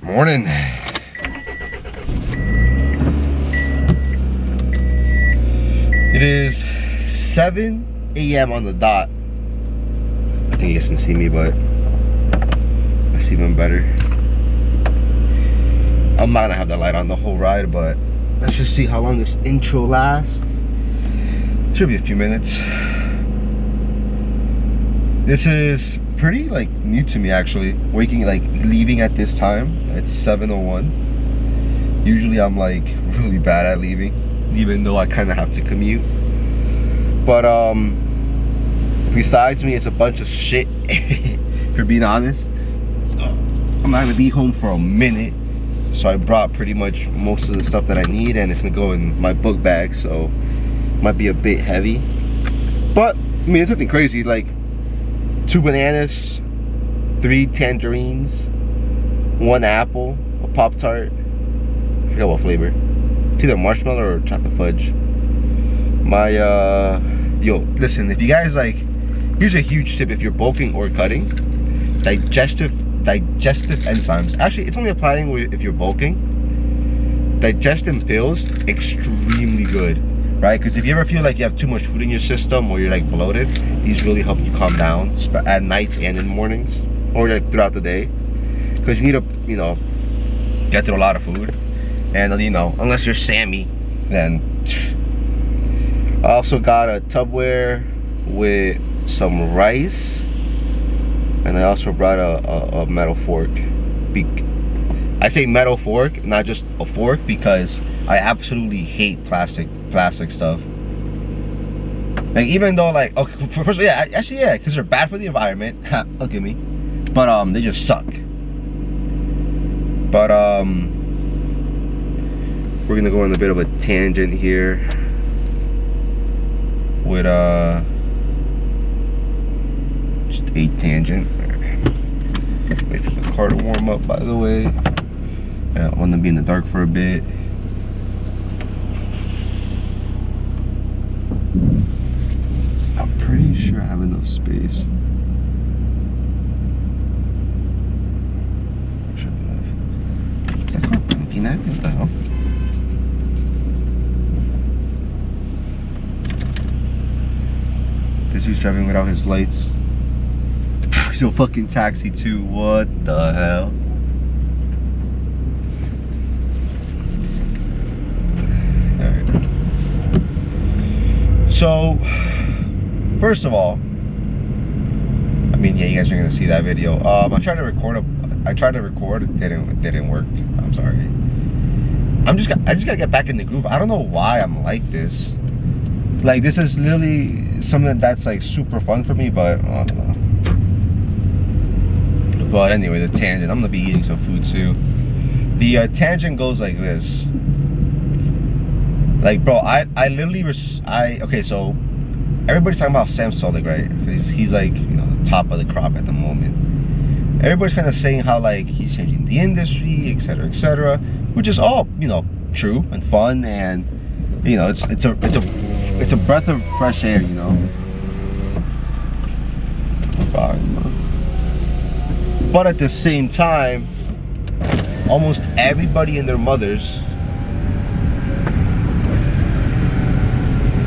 Morning. It is 7 a.m. on the dot. I think you guys can see me, but I see even better. I'm not gonna have the light on the whole ride, but let's just see how long this intro lasts. Should be a few minutes. This is pretty like new to me actually. Leaving at this time at 7:01. Usually I'm like really bad at leaving, even though I kind of have to commute. But besides me, it's a bunch of shit. If you're being honest, I'm not gonna be home for a minute, so I brought pretty much most of the stuff that I need, and it's gonna go in my book bag, so it might be a bit heavy. But I mean, it's nothing crazy. Like 2 bananas, 3 tangerines, 1 apple, a Pop-Tart. I forgot what flavor. It's either marshmallow or chocolate fudge. My yo, listen, if you guys like, here's a huge tip if you're bulking or cutting. Digestive enzymes. Actually, it's only applying if you're bulking. Digestive pills, extremely good, right? Because if you ever feel like you have too much food in your system or you're like bloated, these really help you calm down at nights and in the mornings, or like throughout the day. Because you need to, you know, get through a lot of food. And you know, unless you're Sammy, then. I also got a Tupperware with some rice, and I also brought a metal fork. I say metal fork, not just a fork, because I absolutely hate plastic stuff. Like, even though, like, okay, first of all, yeah, actually, yeah, because they're bad for the environment. Look at me. But they just suck. But we're gonna go on a bit of a tangent here with just a tangent. Wait for the car to warm up, by the way. I want to be in the dark for a bit. I'm pretty sure I have enough space. Is that car blinking at me? What the hell? This dude's driving without his lights. He's a fucking taxi too. What the hell? Alright. So, first of all, I mean, yeah, you guys are gonna see that video. I tried to record. It didn't work. I'm sorry. I just gotta get back in the groove. I don't know why I'm like this. Like, this is literally something that's like super fun for me, but I don't know. But anyway, the tangent. I'm gonna be eating some food too. The tangent goes like this. Like, bro, I literally okay, so everybody's talking about Sam Sulek, right? He's like, you know, the top of the crop at the moment. Everybody's kind of saying how like he's changing the industry, etc., which is all, you know, true and fun, and you know, it's a breath of fresh air, you know. But at the same time, almost everybody and their mothers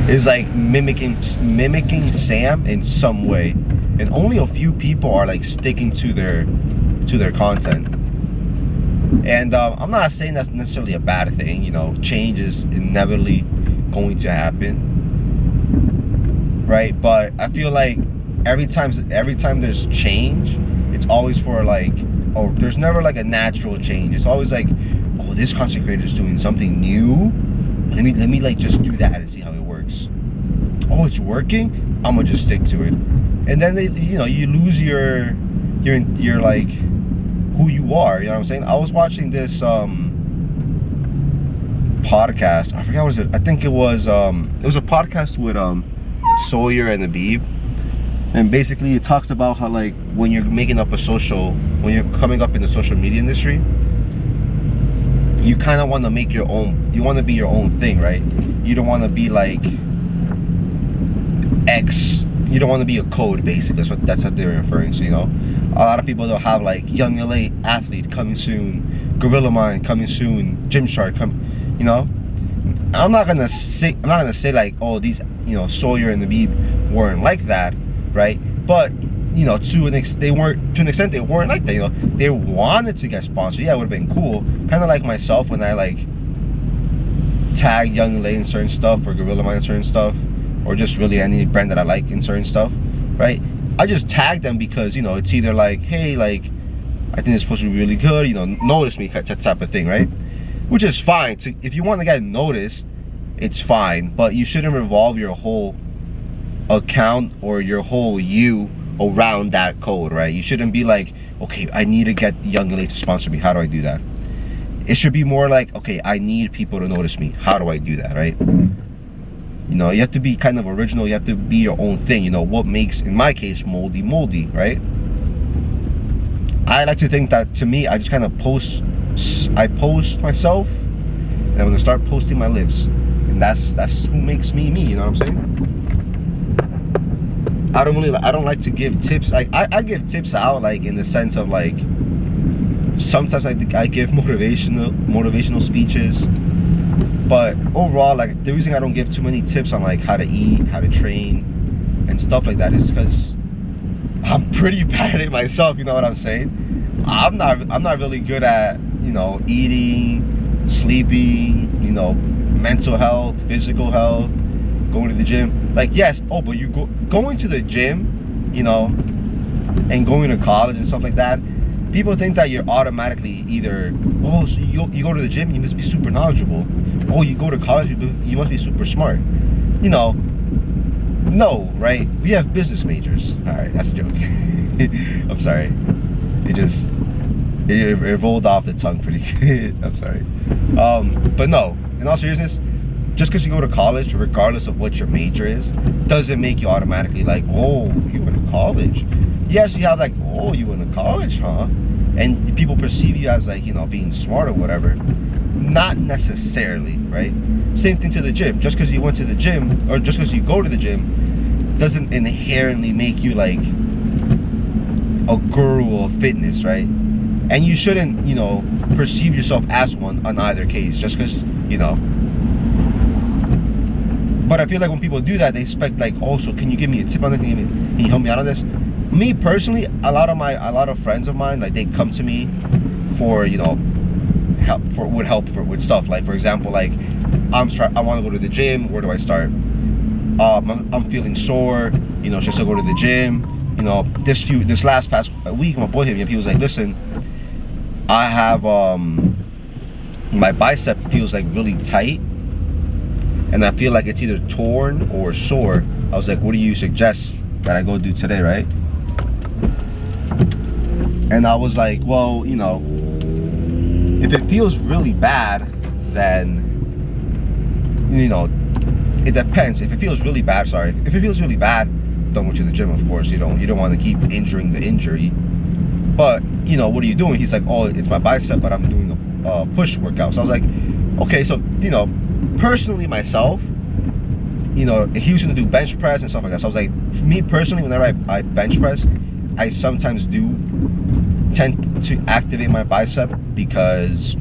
is like mimicking Sam in some way, and only a few people are like sticking to their content. And I'm not saying that's necessarily a bad thing, you know. Change is inevitably going to happen, right? But I feel like every time there's change, it's always for like, oh, there's never like a natural change. It's always like, oh, this content creator is doing something new. Let me like just do that and see how it works. Oh, it's working. I'm gonna just stick to it. And then you know, you lose your like who you are. You know what I'm saying? I was watching this podcast. I forgot what it was. I think it was a podcast with Sawyer and Abib. And basically it talks about how like when you're coming up in the social media industry, you kind of want to make your own, you want to be your own thing, right? You don't want to be like X, you don't want to be a code, basically. That's what they're referring to, you know? A lot of people, they'll have like young LA athlete coming soon, Gorilla Mind coming soon, Gymshark come, you know. I'm not gonna say like, oh, these, you know, Sawyer and the Beeb weren't like that, right? But you know, to an extent they weren't like that. You know, they wanted to get sponsored. Yeah, it would have been cool. Kind of like myself when I like tag Young Lay in certain stuff, or Gorilla Mind in certain stuff, or just really any brand that I like in certain stuff, right? I just tag them because, you know, it's either like, hey, like, I think it's supposed to be really good, you know, notice me, that type of thing, right? Which is fine. If you want to get noticed, it's fine, but you shouldn't revolve your whole account or your whole you around that code, right? You shouldn't be like, okay, I need to get Young Lay to sponsor me. How do I do that? It should be more like, okay, I need people to notice me. How do I do that, right? You know, you have to be kind of original. You have to be your own thing. You know, what makes, in my case, moldy, right? I like to think that, to me, I just kind of post myself, and I'm gonna start posting my lives, and that's who makes me me. You know what I'm saying? I don't like to give tips. Like I give tips out, like, in the sense of like, sometimes I give motivational speeches, but overall, like, the reason I don't give too many tips on like how to eat, how to train, and stuff like that is because I'm pretty bad at it myself. You know what I'm saying? I'm not really good at, you know, eating, sleeping, you know, mental health, physical health, going to the gym. Like, yes, oh, but going to the gym, you know, and going to college and stuff like that, people think that you're automatically either, oh, so you go to the gym, you must be super knowledgeable. Oh, you go to college, you must be super smart. You know, no, right? We have business majors. All right, that's a joke. I'm sorry. It rolled off the tongue pretty good. I'm sorry. But no, in all seriousness, just because you go to college, regardless of what your major is, doesn't make you automatically like, oh, you went to college. Yes, you have like, oh, you went to college, huh? And people perceive you as like, you know, being smart or whatever. Not necessarily, right? Same thing to the gym. Just because you went to the gym, or just because you go to the gym, doesn't inherently make you like a guru of fitness, right? And you shouldn't, you know, perceive yourself as one on either case, just because, you know. But I feel like when people do that, they expect like, also, can you give me a tip on it? Can you help me out on this? Me personally, a lot of friends of mine, like, they come to me for, you know, help with stuff. Like, for example, like, I want to go to the gym. Where do I start? I'm feeling sore. You know, should I still go to the gym? You know, this last past week, my boy hit me up. He was like, listen, I have my bicep feels like really tight, and I feel like it's either torn or sore. I was like, what do you suggest that I go do today, right? And I was like, well, you know, if it feels really bad, then, you know, it depends. If it feels really bad, if it feels really bad, don't go to the gym, of course. You don't want to keep injuring the injury. But, you know, what are you doing? He's like, oh, it's my bicep, but I'm doing a push workout. So I was like, okay, so, you know, personally myself, you know, he used to do bench press and stuff like that. So I was like, for me personally, whenever I bench press, I sometimes do tend to activate my bicep, because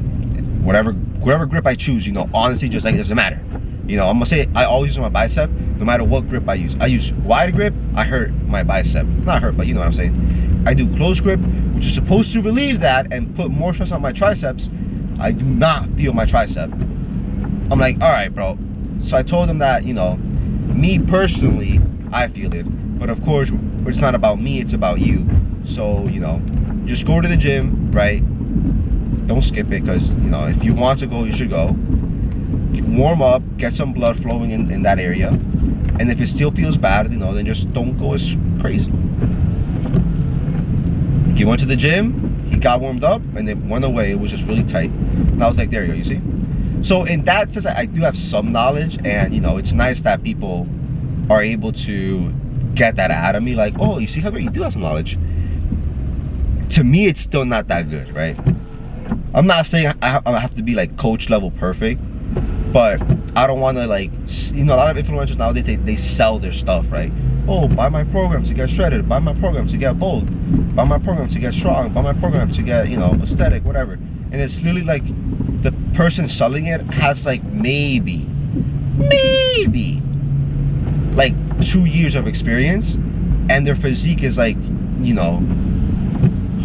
whatever grip I choose, you know, honestly, just like, it doesn't matter. You know, I'm gonna say I always use my bicep no matter what grip I use. I use wide grip, I hurt my bicep. Not hurt, but you know what I'm saying. I do close grip, which is supposed to relieve that and put more stress on my triceps. I do not feel my tricep. I'm like, all right, bro. So I told him that, you know, me personally, I feel it. But of course, it's not about me, it's about you. So, you know, just go to the gym, right? Don't skip it, because, you know, if you want to go, you should go. You warm up, get some blood flowing in that area. And if it still feels bad, you know, then just don't go as crazy. He went to the gym, he got warmed up, and then went away. It was just really tight. And I was like, there you go, you see? So in that sense, I do have some knowledge, and, you know, it's nice that people are able to get that out of me. Like, oh, you see how great you do have some knowledge. To me, it's still not that good, right? I'm not saying I have to be like coach level perfect, but I don't want to, like, you know, a lot of influencers nowadays, they sell their stuff, right? Oh, buy my program to get shredded, buy my program to get bold, buy my program to get strong, buy my program to get, you know, aesthetic, whatever. and it's literally like the person selling it has like maybe like 2 years of experience, and their physique is like, you know,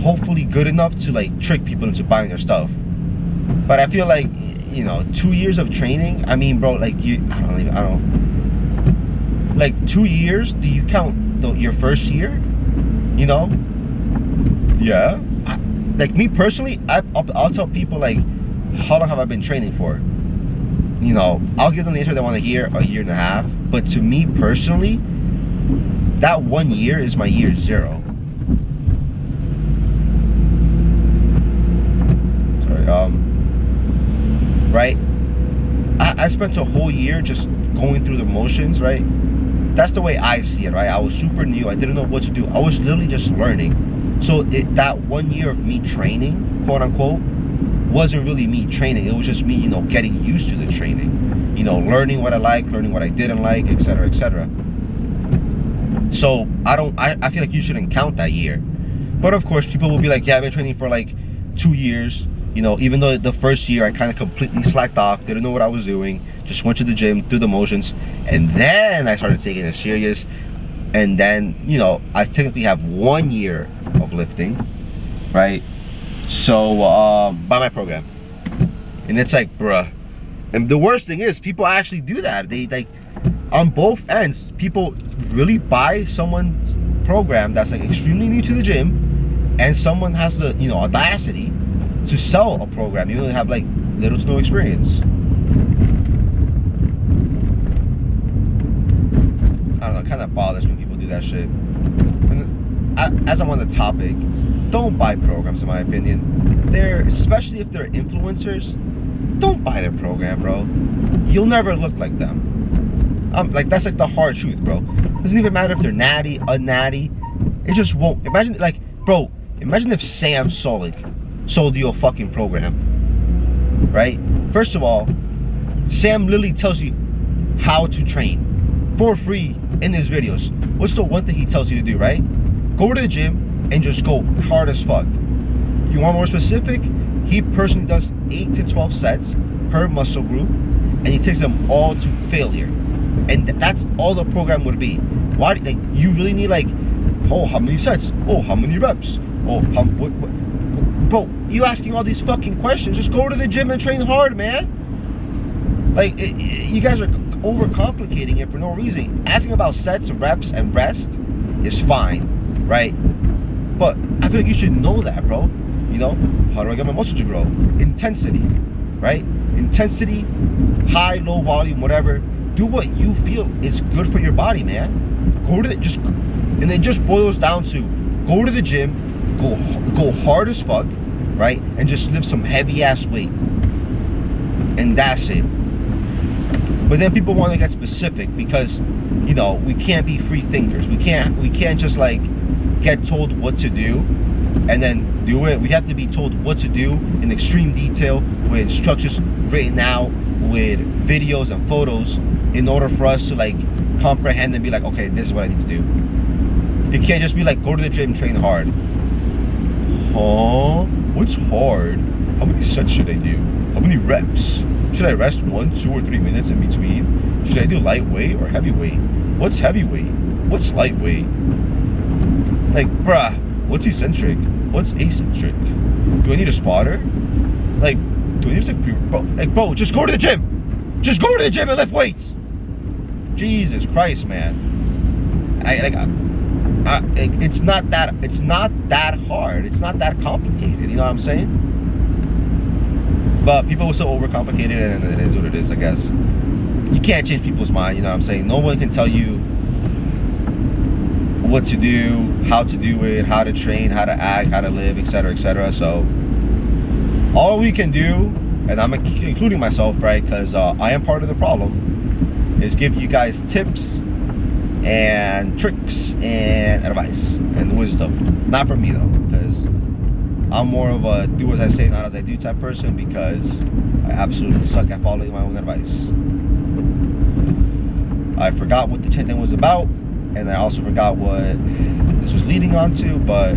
hopefully good enough to like trick people into buying their stuff. But I feel like, you know, 2 years of training, I mean, bro, like I don't like 2 years, do you count your first year? You know? Yeah. Like me personally, I'll tell people like, how long have I been training for? You know, I'll give them the answer they want to hear, a year and a half. But to me personally, that 1 year is my year 0. Sorry, right? I spent a whole year just going through the motions, right? That's the way I see it, right? I was super new. I didn't know what to do. I was literally just learning. So that 1 year of me training, quote unquote, wasn't really me training. It was just me, you know, getting used to the training. You know, learning what I like, learning what I didn't like, etc., etc. So I feel like you shouldn't count that year. But of course, people will be like, yeah, I've been training for like 2 years. You know, even though the first year I kind of completely slacked off, didn't know what I was doing, just went to the gym, through the motions, and then I started taking it serious. And then, you know, I technically have 1 year of lifting, right? So, by my program. And it's like, bruh. And the worst thing is, people actually do that. They, like, on both ends, people really buy someone's program that's like extremely new to the gym, and someone has the, you know, audacity to sell a program even though they have like little to no experience. I don't know, it kind of bothers when people do that shit. And as I'm on the topic, don't buy programs, in my opinion. Especially if they're influencers, don't buy their program, bro. You'll never look like them. Like, that's like the hard truth, bro. Doesn't even matter if they're natty, unnatty. It just won't. Imagine, like, bro, imagine if Sam Solik sold you a fucking program, right? First of all, Sam literally tells you how to train for free in his videos. What's the one thing he tells you to do, right? Go to the gym and just go hard as fuck. You want more specific? He personally does 8 to 12 sets per muscle group, and he takes them all to failure. And that's all the program would be. Why? Like, you really need like, oh, how many sets? Oh, how many reps? Oh, what? Bro, you asking all these fucking questions? Just go to the gym and train hard, man. Like, you guys are overcomplicating it for no reason. Asking about sets, reps, and rest is fine, right? But I feel like you should know that, bro. You know, how do I get my muscle to grow? Intensity, right? Intensity, high, low volume, whatever. Do what you feel is good for your body, man. Go to and it just boils down to go to the gym, go hard as fuck, right? And just lift some heavy ass weight, and that's it. But then people want to get specific because, you know, we can't be free thinkers. We can't just like get told what to do and then do it. We have to be told what to do in extreme detail with instructions written out with videos and photos in order for us to like comprehend and be like, okay, this is what I need to do. You can't just be like, go to the gym, train hard. Huh? What's hard? How many sets should I do? How many reps? Should I rest 1, 2, or 3 minutes in between? Should I do lightweight or heavyweight? What's heavyweight? What's lightweight? Like, bruh, what's eccentric? What's eccentric? Do I need a spotter? Like, do I need to bro, just go to the gym. Just go to the gym and lift weights. Jesus Christ, man. It's not that hard. It's not that complicated. You know what I'm saying? But people are so overcomplicated, and it is what it is, I guess. You can't change people's mind. You know what I'm saying? No one can tell you what to do, how to do it, how to train, how to act, how to live, etc., etc. So all we can do, and I'm including myself, right, because I am part of the problem, is give you guys tips and tricks and advice and wisdom. Not from me though, because I'm more of a do as I say, not as I do type person, because I absolutely suck at following my own advice. I forgot what the chanting was about, and I also forgot what this was leading on to, but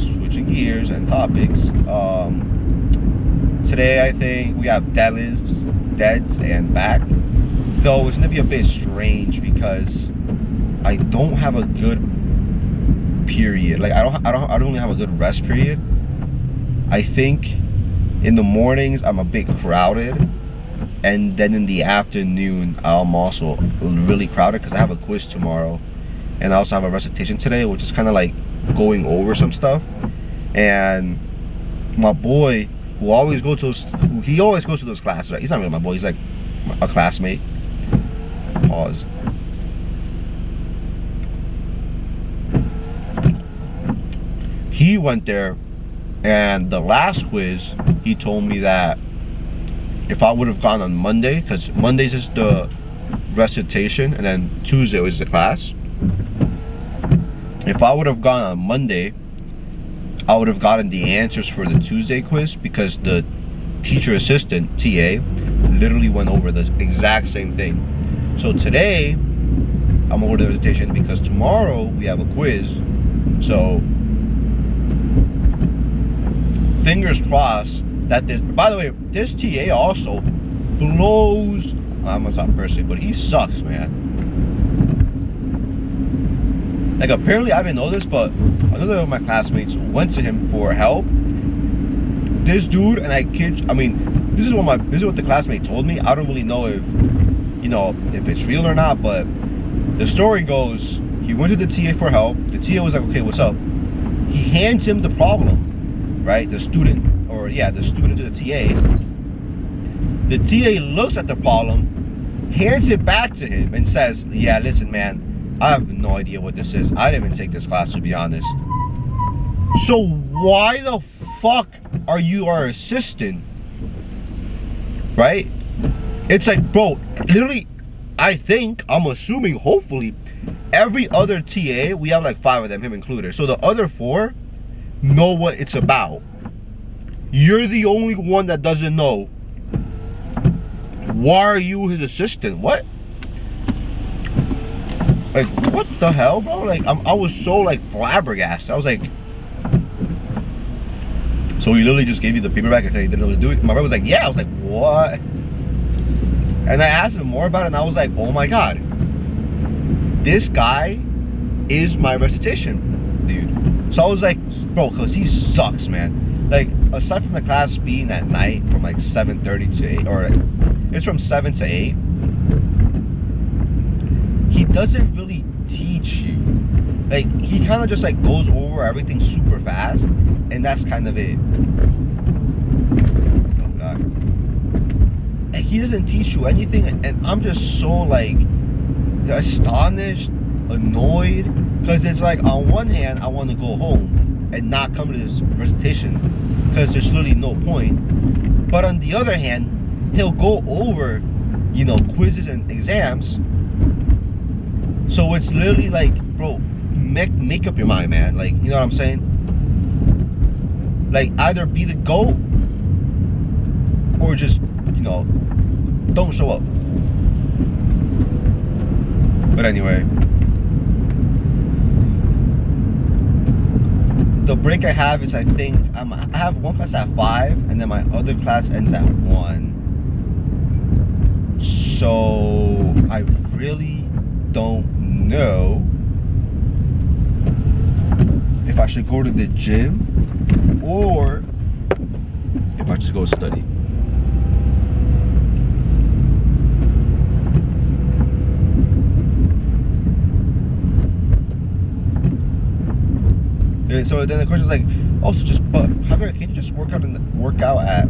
switching gears and topics, Today I think we have deadlifts, deads, and back. Though it's gonna be a bit strange because I don't have a good period. Like I don't really have a good rest period. I think in the mornings I'm a bit crowded, and then in the afternoon I'm also really crowded because I have a quiz tomorrow, and I also have a recitation today, which is kind of like going over some stuff. And my boy, he always goes to those classes, right? He's not really my boy, he's like a classmate. Pause. He went there, and the last quiz, he told me that if I would have gone on Monday, because Mondays is the recitation, and then Tuesday was the class. If I would have gone on Monday, I would have gotten the answers for the Tuesday quiz, because the teacher assistant, TA, literally went over the exact same thing. So today, I'm gonna go to the recitation because tomorrow we have a quiz. So, fingers crossed that this, by the way, this TA also blows, I'm gonna stop cursing, but he sucks, man. Like apparently, I didn't know this, but another of my classmates went to him for help. This dude, and I kid, I mean, this is what the classmate told me. I don't really know if, you know, if it's real or not, but the story goes, he went to the TA for help. The TA was like, okay, what's up? He hands him the problem, right? The student, or yeah, the student to the TA. The TA looks at the problem, hands it back to him, and says, yeah, listen, man, I have no idea what this is. I didn't even take this class, to be honest. So why the fuck are you our assistant? Right? It's like, bro, literally, I'm assuming, hopefully, every other TA, we have like 5 of them, him included. So the other 4 know what it's about. You're the only one that doesn't know. Why are you his assistant? What? Like, what the hell, bro? Like, I was so like flabbergasted. I was like, so he literally just gave you the paperback and said he didn't really do it? My brother was like, yeah. I was like, what? And I asked him more about it, and I was like, oh my god, this guy is my recitation dude. So I was like, bro, because he sucks, man. Like, aside from the class being at night from like 7:30 to 8, or it's from 7 to 8, he doesn't really teach you. Like, he kind of just like goes over everything super fast, and that's kind of it. Oh god. And he doesn't teach you anything, and I'm just so like astonished, annoyed, because it's like, on one hand, I want to go home and not come to this recitation because there's literally no point, but on the other hand, he'll go over, you know, quizzes and exams. So it's literally like, bro, make up your mind, man. Like, you know what I'm saying? Like, either be the GOAT or just, you know, don't show up. But anyway, the break I have is, I think I have one class at 5, and then my other class ends at 1. So I really don't know if I should go to the gym or if I just go study. And so then the question is like, also just, but Javier, can you just work out at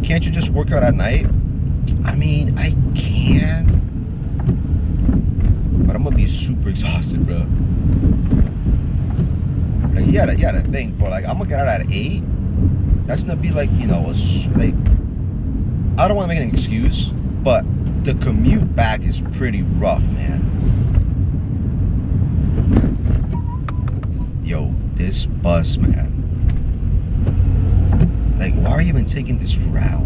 can't you just work out at night? I mean, I can, but I'm gonna be super exhausted, bro. Like, you gotta think, bro. Like, I'm gonna get out at 8. That's gonna be like, you know, like, I don't want to make an excuse, but the commute back is pretty rough, man. Yo, this bus, man. Like, why are you even taking this route?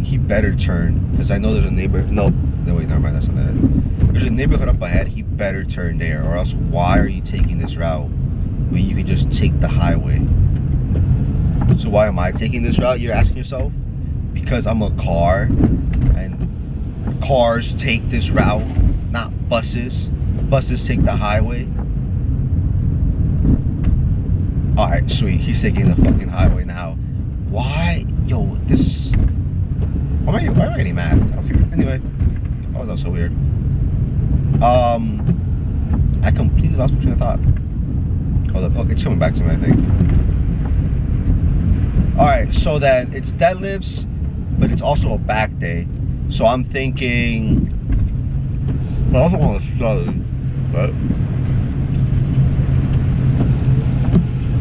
He better turn, because I know there's a neighbor. No, No, wait, never mind, that's not that. There's a neighborhood up ahead. He better turn there, or else why are you taking this route when you can just take the highway? So why am I taking this route, you're asking yourself? Because I'm a car, and cars take this route, not buses. Buses take the highway. Alright, sweet. He's taking the fucking highway now. Why? Yo, this... Why am I getting mad? I don't care. Anyway. Oh, that was so weird. I completely lost my train of thought. Hold up. Oh, it's coming back to me, I think. Alright, so then it's deadlifts, but it's also a back day. So I'm thinking... Well, I don't want to study,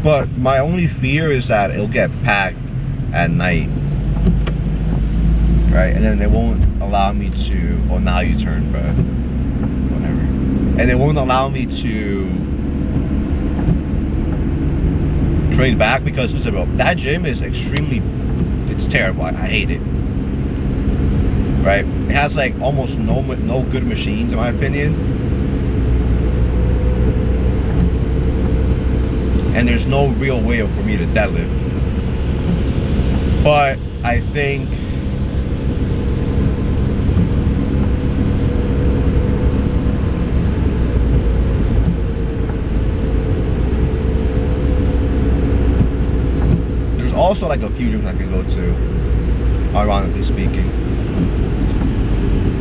but my only fear is that it'll get packed at night, right? And then they won't allow me to. Well, now you turn, bro. Whatever. And they won't allow me to train back because that gym is extremely. It's terrible. I hate it. Right? It has like almost no good machines in my opinion. And there's no real way for me to deadlift. But I think there's also like a few gyms I can go to, ironically speaking.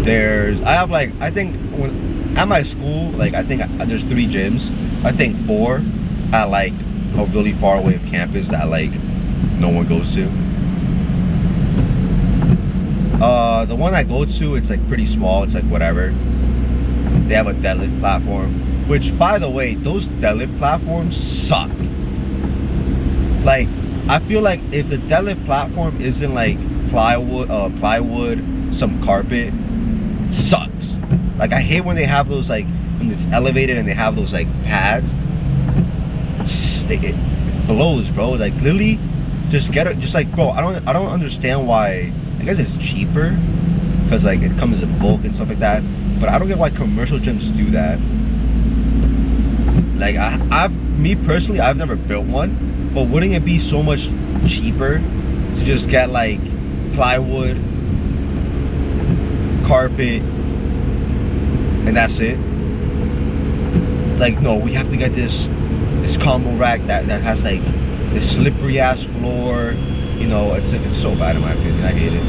I think at my school, like I think there's 3 gyms. I think 4 at like a really far away of campus that like no one goes to. The one I go to, it's like pretty small. It's like whatever. They have a deadlift platform, which by the way, those deadlift platforms suck. Like I feel like if the deadlift platform isn't like plywood, some carpet, sucks. Like I hate when they have those like when it's elevated and they have those like pads. It blows, bro. Like literally just get it, just like, bro, I don't understand why. I guess it's cheaper because like it comes in bulk and stuff like that, but I don't get why commercial gyms do that. Like me personally, I've never built one, but wouldn't it be so much cheaper to just get like plywood, carpet, and that's it? Like no, we have to get this combo rack that has like this slippery ass floor. You know, it's so bad in my opinion. I hate it.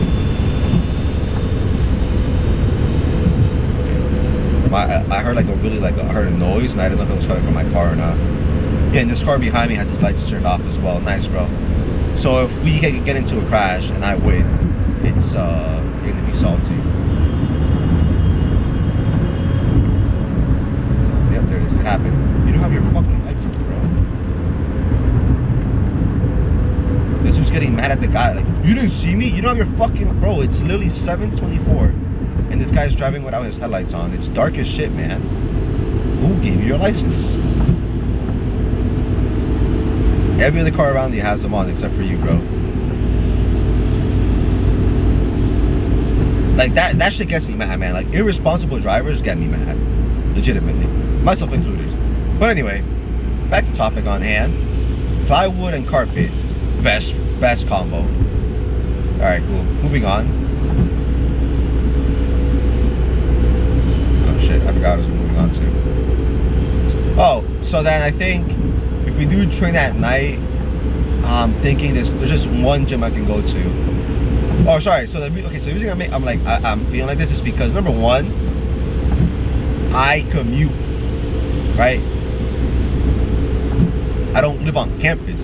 Okay. I heard like I heard a noise, and I didn't know if it was coming from my car or not. Yeah, and this car behind me has its lights turned off as well. Nice, bro. So if we get into a crash and I win, it's gonna be salty. Yep, there it is. It happened. You don't have your fucking lights on, bro. This was getting mad at the guy. Like, you didn't see me? You don't have your fucking... Bro, it's literally 7:24. And this guy's driving without his headlights on. It's dark as shit, man. Who gave you your license? Every other car around you has them on except for you, bro. Like, that shit gets me mad, man. Like, irresponsible drivers get me mad. Legitimately. Myself included. But anyway, back to topic on hand. Plywood and carpet. Best combo. Alright, cool. Moving on. Oh shit, I forgot what I was moving on to. Oh, so then I think if we do train at night, I'm thinking there's just one gym I can go to. Oh, sorry. So the reason I'm feeling like this is because number one, I commute, right? I don't live on campus.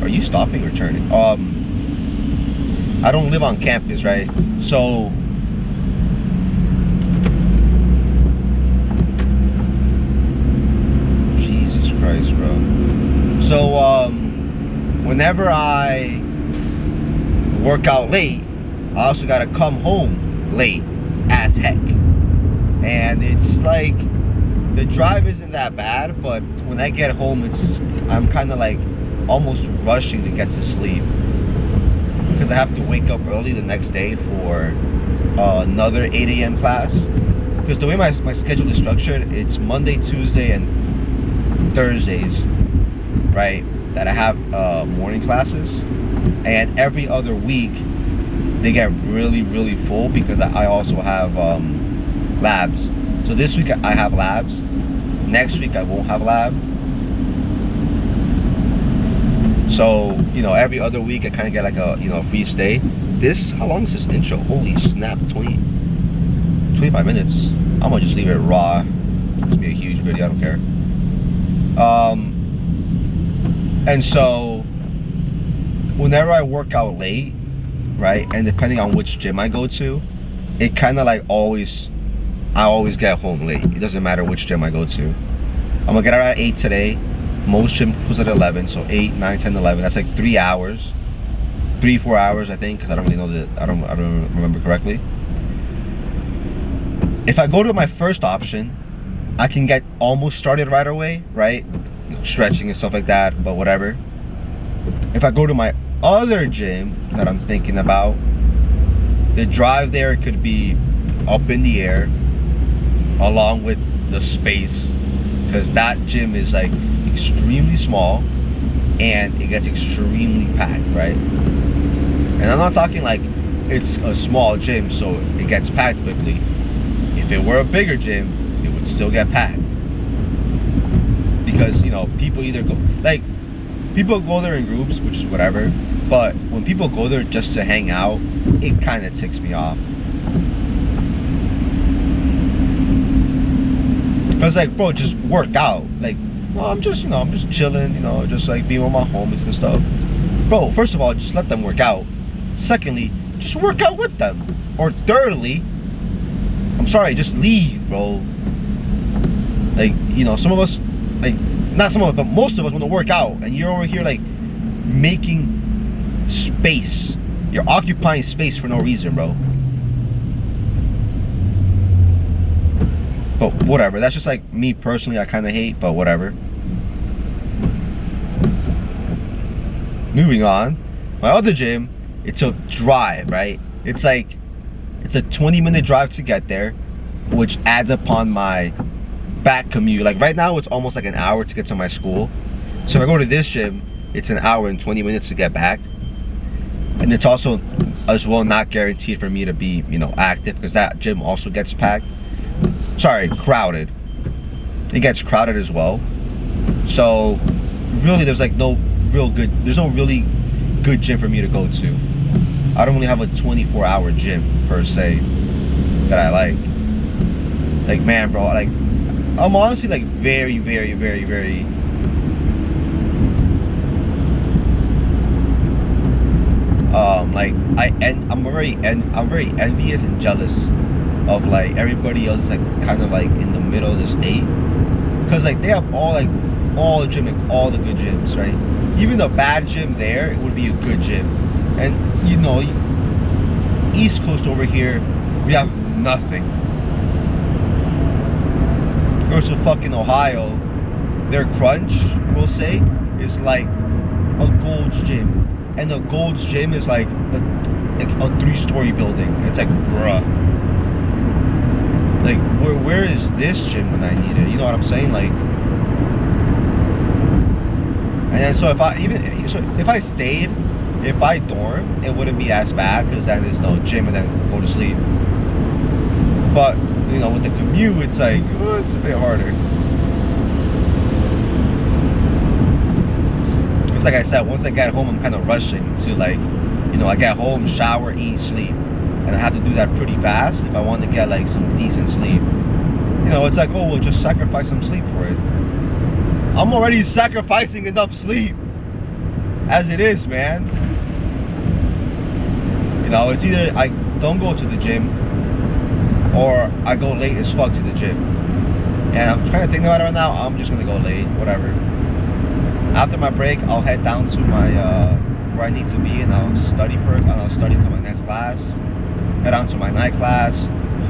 Are you stopping or turning? I don't live on campus, right? So Jesus Christ, bro. So whenever I work out late, I also gotta come home late as heck. And it's like the drive isn't that bad, but when I get home, I'm kind of like almost rushing to get to sleep because I have to wake up early the next day for another 8 a.m. class. Because the way my schedule is structured, it's Monday, Tuesday, and Thursdays, right, that I have morning classes. And every other week, they get really, really full because I also have labs. So this week I have labs. Next week I won't have lab. So, you know, every other week I kind of get like a, you know, free stay. How long is this intro? Holy snap, 25 minutes. I'm gonna just leave it raw. It's be a huge video, I don't care. And so whenever I work out late, right, and depending on which gym I go to, it kind of like I always get home late. It doesn't matter which gym I go to. I'm gonna get out at 8 today. Most gym close at 11, so 8, 9, 10, 11. That's like 3 hours, 3-4 hours, I think, because I don't really know I don't remember correctly. If I go to my first option, I can get almost started right away, right? Stretching and stuff like that, but whatever. If I go to my other gym that I'm thinking about, the drive there could be up in the air, along with the space, because that gym is like extremely small and it gets extremely packed, right? And I'm not talking like it's a small gym so it gets packed quickly. If it were a bigger gym, it would still get packed, because, you know, people either go there in groups, which is whatever, but when people go there just to hang out, it kind of ticks me off. Because, like, bro, just work out. Like, well, I'm just chilling, you know, just like being with my homies and stuff. Bro, first of all, just let them work out. Secondly, just work out with them. Or thirdly, I'm sorry, just leave, bro. Like, you know, some of us, like, not some of us, but most of us want to work out, and you're over here like making space. You're occupying space for no reason, bro. But whatever, that's just like me personally, I kind of hate, but whatever. Moving on, my other gym, it's a drive, right? It's a 20-minute drive to get there, which adds upon my back commute. Like right now, it's almost like an hour to get to my school. So if I go to this gym, it's an hour and 20 minutes to get back. And it's also as well not guaranteed for me to be, you know, active, because that gym also gets packed. Sorry, crowded. It gets crowded as well. So really, there's like no really good gym for me to go to. I don't really have a 24-hour gym per se that I like. Like, man, bro, like, I'm honestly like very, very, very, very like I'm very envious and jealous of like everybody else, like kind of like in the middle of the state, because like they have all the gym, like all the good gyms, right? Even the bad gym there, it would be a good gym. And you know, East Coast over here, we have nothing. Go to fucking Ohio, their Crunch, we'll say, is like a Gold's Gym. And the Gold's Gym is like a 3-story building. It's like, bruh. Like, where is this gym when I need it? You know what I'm saying? Like, and then so if I dorm, it wouldn't be as bad, because then there's no gym and then go to sleep. But, you know, with the commute, it's like, oh, it's a bit harder. It's like I said, once I get home, I'm kind of rushing to, like, you know, I get home, shower, eat, sleep. And I have to do that pretty fast if I want to get like some decent sleep. You know, it's like, oh, we'll just sacrifice some sleep for it. I'm already sacrificing enough sleep as it is, man. You know, it's either I don't go to the gym or I go late as fuck to the gym. And I'm trying to think about it right now. I'm just gonna go late, whatever. After my break, I'll head down to my where I need to be, and I'll study first. And I'll study until my next class. Head on to my night class.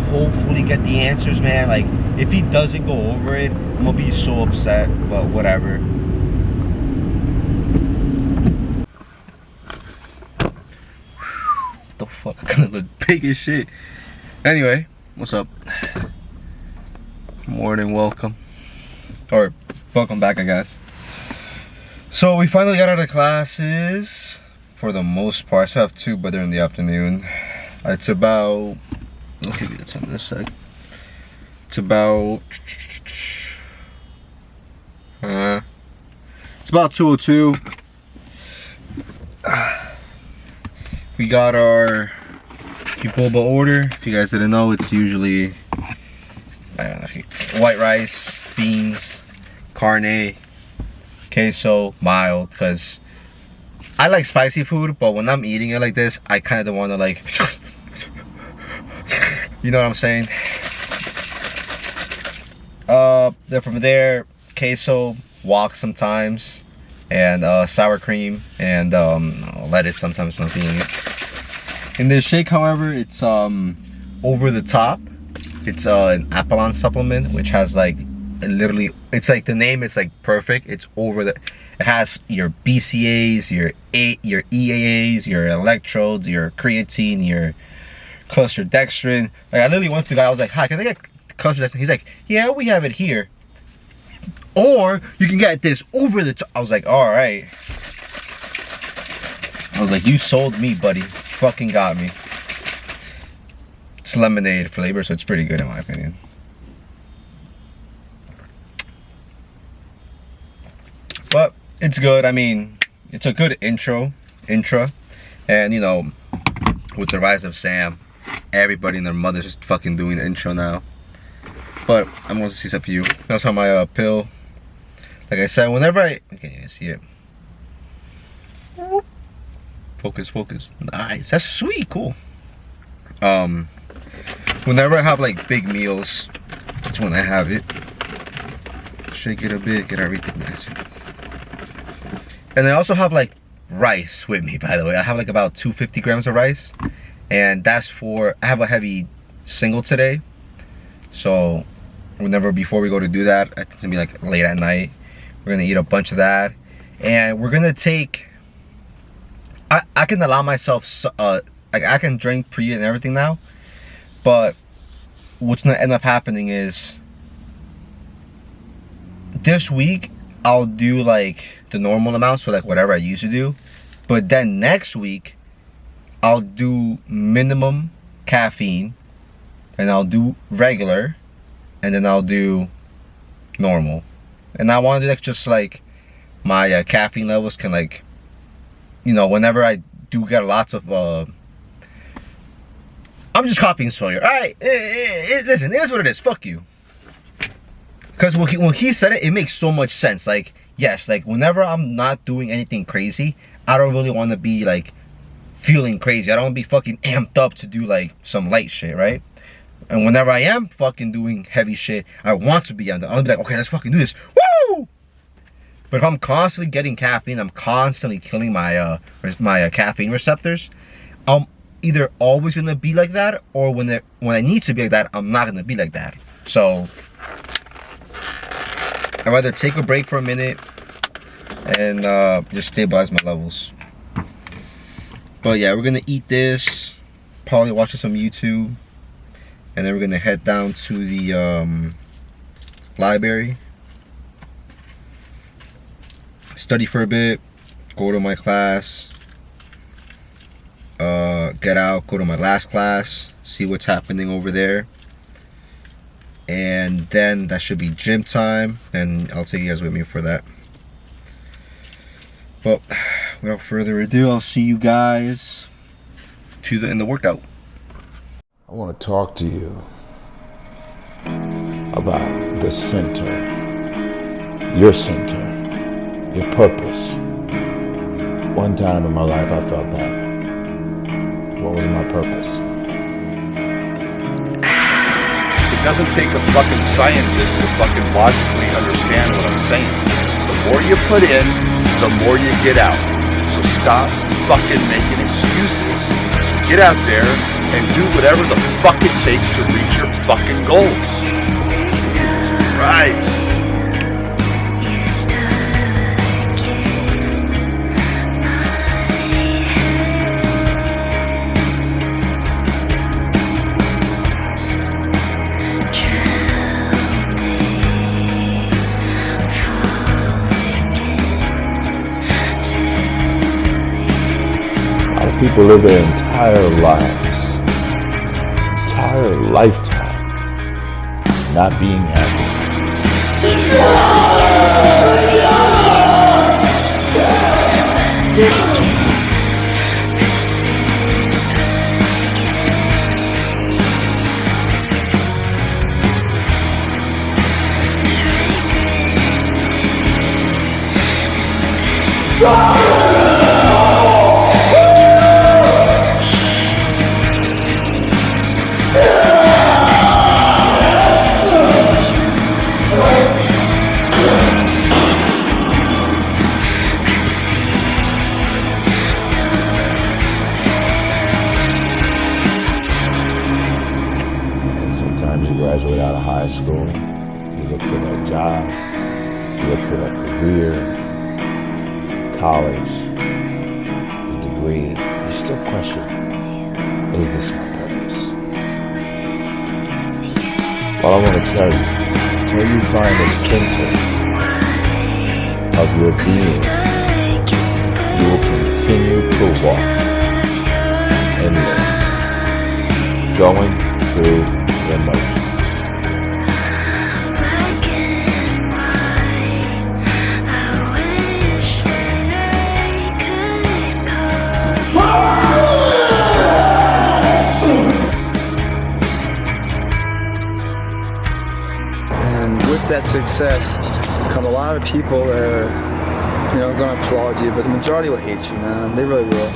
Hopefully get the answers, man. Like, if he doesn't go over it, I'm gonna be so upset. But whatever. the fuck? I kind of look big as shit. Anyway, what's up? Morning, welcome. Or welcome back, I guess. So we finally got out of classes for the most part. I still have 2, but they're in the afternoon. It's about, I'll give you the time in a sec. It's about, it's about 2:02. We got our boba order. If you guys didn't know, it's usually white rice, beans, carne, queso, mild, because I like spicy food, but when I'm eating it like this, I kind of don't want to like, you know what I'm saying? Then from there, queso, wok sometimes, and sour cream, and lettuce sometimes when I'm eating it. In this shake, however, it's over the top. It's an Apollon supplement, which has like literally, it's like the name is like perfect. It's over the, it has your BCAAs, your EAAs, your electrodes, your creatine, your cluster dextrin. Like I literally went to the guy, I was like, hi, can I get cluster dextrin? He's like, yeah, we have it here. Or you can get this over the top. I was like, all right. I was like, you sold me, buddy. Fucking got me. It's lemonade flavor, so it's pretty good in my opinion. But it's good. I mean, it's a good intro. And you know, with the rise of Sam, everybody and their mother's just fucking doing the intro now. But I'm going to see stuff for you. That's how my pill. Like I said, whenever I can't even see it. Focus. Nice. That's sweet. Cool. Whenever I have like big meals, that's when I have it. Shake it a bit, get everything nice. And I also have like rice with me, by the way. I have like about 250 grams of rice. And that's for, I have a heavy single today. So before we go to do that, it's gonna be like late at night. We're gonna eat a bunch of that. And we're gonna take, I can allow myself, like I can drink pre and everything now. But what's gonna end up happening is this week I'll do like the normal amounts for like whatever I used to do. But then next week I'll do minimum caffeine, and I'll do regular, and then I'll do normal. And I want to do like just like my caffeine levels can like, you know, whenever I do get lots of I'm just copying Sawyer. Alright, listen, it is what it is. Fuck you. Because when he said it, it makes so much sense. Like, yes, like whenever I'm not doing anything crazy, I don't really want to be like feeling crazy. I don't want to be fucking amped up to do like some light shit, right? And whenever I am fucking doing heavy shit, I want to be amped up. I'll be like, okay, let's fucking do this. Woo! But if I'm constantly getting caffeine, I'm constantly killing my my caffeine receptors, I'm either always gonna be like that, or when I need to be like that, I'm not gonna be like that. So I'd rather take a break for a minute and just stabilize my levels. But yeah, we're gonna eat this, probably watch some YouTube, and then we're gonna head down to the library, study for a bit, go to my class, get out, go to my last class, see what's happening over there, and then that should be gym time, and I'll take you guys with me for that. But without further ado, I'll see you guys in the workout. I want to talk to you about the center, your purpose. One time in my life I felt that. What was my purpose? It doesn't take a fucking scientist to fucking logically understand what I'm saying. The more you put in, the more you get out. So stop fucking making excuses. Get out there and do whatever the fuck it takes to reach your fucking goals. Jesus Christ. people live their entire lives, entire lifetime, not being happy. Graduate out of high school, you look for that job, you look for that career, college, the degree, you still question, is this my purpose? Well, I want to tell you, until you find the center of your being, you will continue to walk and live, going through the motions. With that success come a lot of people that are, going to applaud you, but the majority will hate you, man. They really will.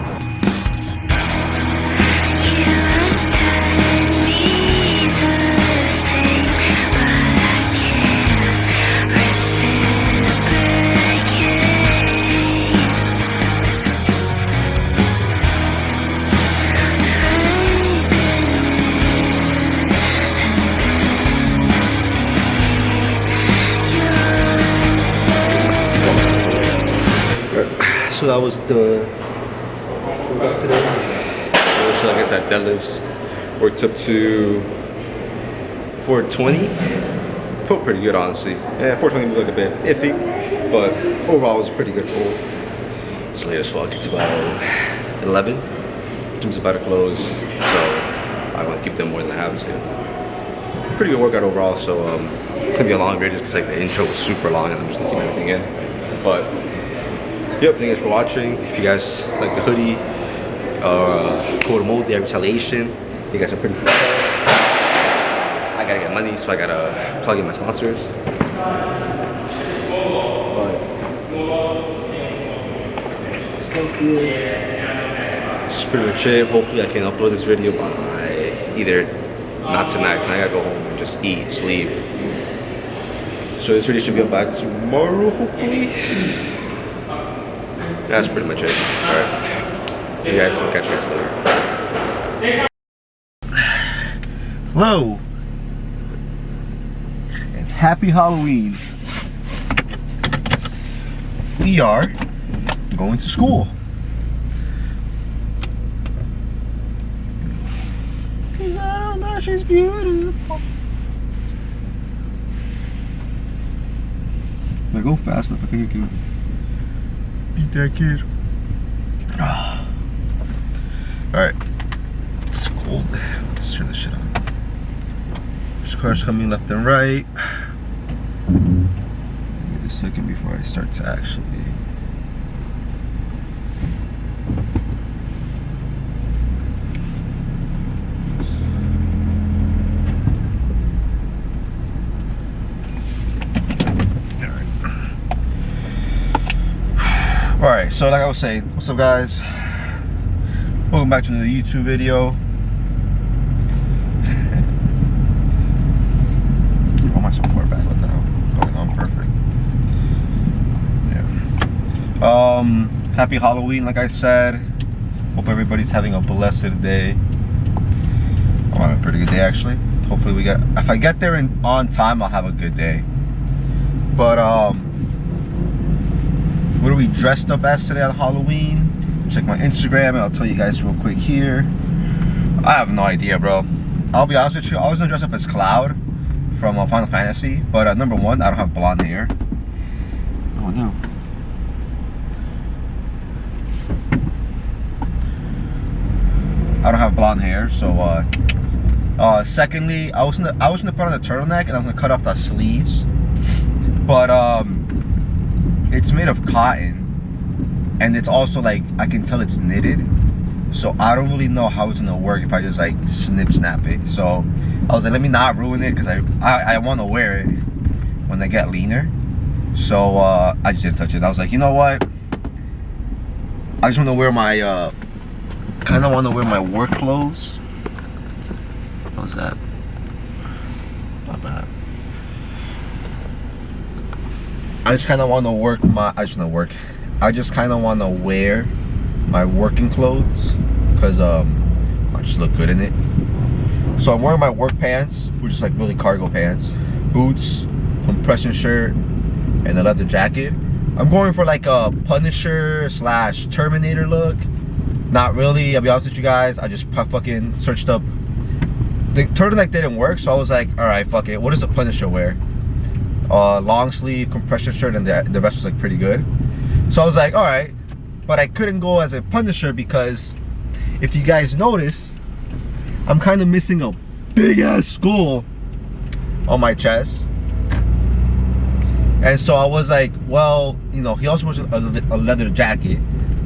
So that was the workout today. So like I said, deadlifts worked up to 420. Felt pretty good, honestly. Yeah, 420 was like a bit iffy, but overall it was a pretty good pull. It's late as fuck. It's about 11. Gym's about to close, so I want to keep them more than I have to. Pretty good workout overall. So it's gonna be a long video because like the intro was super long and I'm just keeping everything in. But yep, thank you guys for watching. If you guys like the hoodie, code mode, the retaliation, you guys are pretty cool. I gotta get money, so I gotta plug in my sponsors. It's pretty much it. Hopefully I can upload this video by either not tonight, because I gotta go home and just eat, sleep. So this video should be up by tomorrow, hopefully. That's pretty much it. Alright. You guys will catch you guys later. Hello. And happy Halloween. We are going to school. Cause I don't know, she's beautiful. I go fast enough, I think I can beat that kid. Alright. It's cold. Let's turn this shit on. There's cars coming left and right. Give me a second before I start to actually. Alright, so like I was saying, what's up guys? Welcome back to another YouTube video. Oh, my so far back, what the hell? Oh no, I'm perfect. Yeah. Happy Halloween, like I said. Hope everybody's having a blessed day. I'm having a pretty good day actually. Hopefully if I get there on time, I'll have a good day. But what are we dressed up as today on Halloween? Check my Instagram and I'll tell you guys real quick here. I have no idea, bro. I'll be honest with you, I was gonna dress up as Cloud from Final Fantasy, but number one, I don't have blonde hair. Oh no. I don't have blonde hair, so secondly, I was gonna put on a turtleneck and I was gonna cut off the sleeves, but it's made of cotton, and it's also like I can tell it's knitted, so I don't really know how it's gonna work if I just like snap it. So I was like, let me not ruin it, because I want to wear it when I get leaner. So I just didn't touch it. I was like, you know what? I just want to wear my kind of want to wear my work clothes. How's that? Not bad. I just kind of want to work my. I just kind of want to wear my working clothes because I just look good in it. So I'm wearing my work pants, which is like really cargo pants, boots, compression shirt, and a leather jacket. I'm going for like a Punisher / Terminator look. Not really, I'll be honest with you guys. I just fucking searched up. The turtleneck didn't work, so I was like, alright, fuck it. What does a Punisher wear? Long sleeve, compression shirt, and the rest was like pretty good. So I was like, alright. But I couldn't go as a Punisher because if you guys notice, I'm kind of missing a big ass skull on my chest. And so I was like, well, you know, he also wears a leather jacket.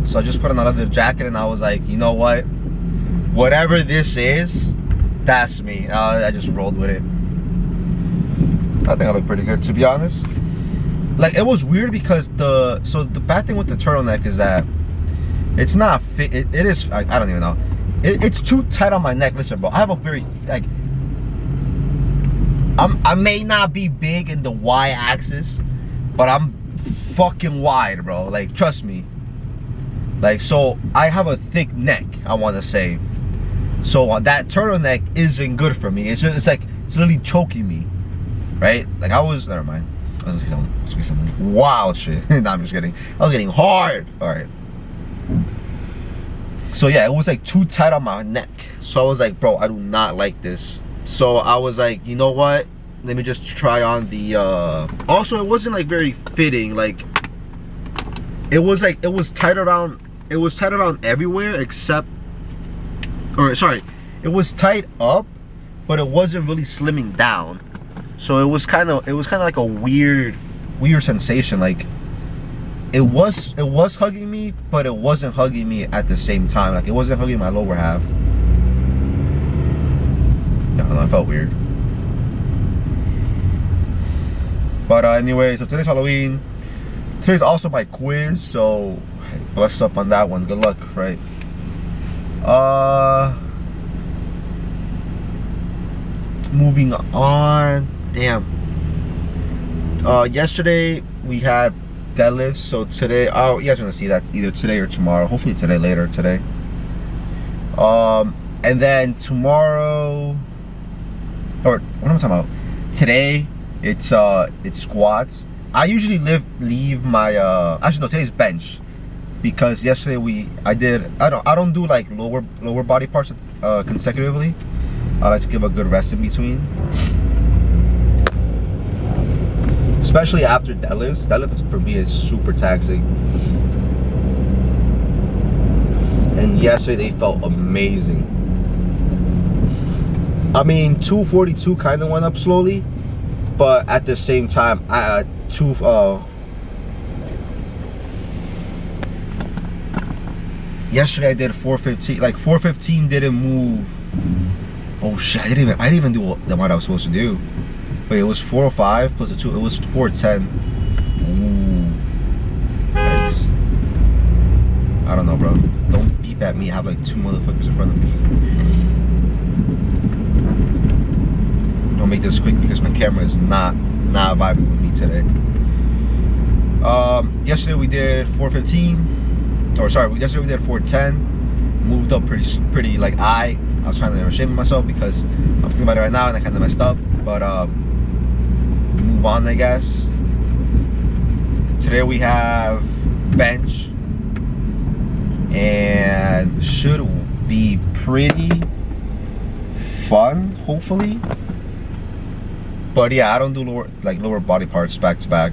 So I just put on a leather jacket and I was like, you know what? Whatever this is, that's me. I just rolled with it. I think I look pretty good, to be honest. Like, it was weird because the bad thing with the turtleneck is that it's not fit. It is, I don't even know. It's too tight on my neck. Listen, bro, I have a very, like, I may not be big in the y-axis, but I'm fucking wide, bro. Like, trust me. Like, so I have a thick neck, I want to say. So that turtleneck isn't good for me. It's just, it's like, it's literally choking me, right? Like, never mind. I was gonna say some wild shit. No, I'm just kidding. I was getting hard. All right. So yeah, it was like too tight on my neck. So I was like, bro, I do not like this. So I was like, you know what? Let me just try on the, also it wasn't like very fitting. Like, it was tight around everywhere except, or sorry, it was tight up, but it wasn't really slimming down. So it was kind of like a weird sensation. Like, it was hugging me, but it wasn't hugging me at the same time. Like, it wasn't hugging my lower half. I don't know, it felt weird. But anyway, so today's Halloween. Today's also my quiz, so bless up on that one. Good luck, right? Moving on. Damn. Yesterday we had deadlifts, so today, oh, you guys are gonna see that either today or tomorrow. Hopefully today, later today. And then tomorrow, or what am I talking about? Today, it's squats. I usually leave my actually no, today's bench, because yesterday I don't do like lower body parts consecutively. I like to give a good rest in between, especially after deadlifts. Deadlifts for me is super taxing, and yesterday they felt amazing. I mean, 242 kind of went up slowly, but at the same time, yesterday I did 415. Like 415 didn't move. Oh shit! I didn't even do the what I was supposed to do. But it was 405 plus a 2. It was 410. Ooh. Thanks. I don't know, bro. Don't beep at me. I have like 2 motherfuckers in front of me. I'll make this quick because my camera is not vibing with me today. Yesterday we did 415. Or sorry, yesterday we did 410. Moved up pretty like I was trying to shame myself because I'm thinking about it right now and I kind of messed up. But move on, I guess. Today we have bench, and should be pretty fun, hopefully. But yeah, I don't do lower body parts back to back.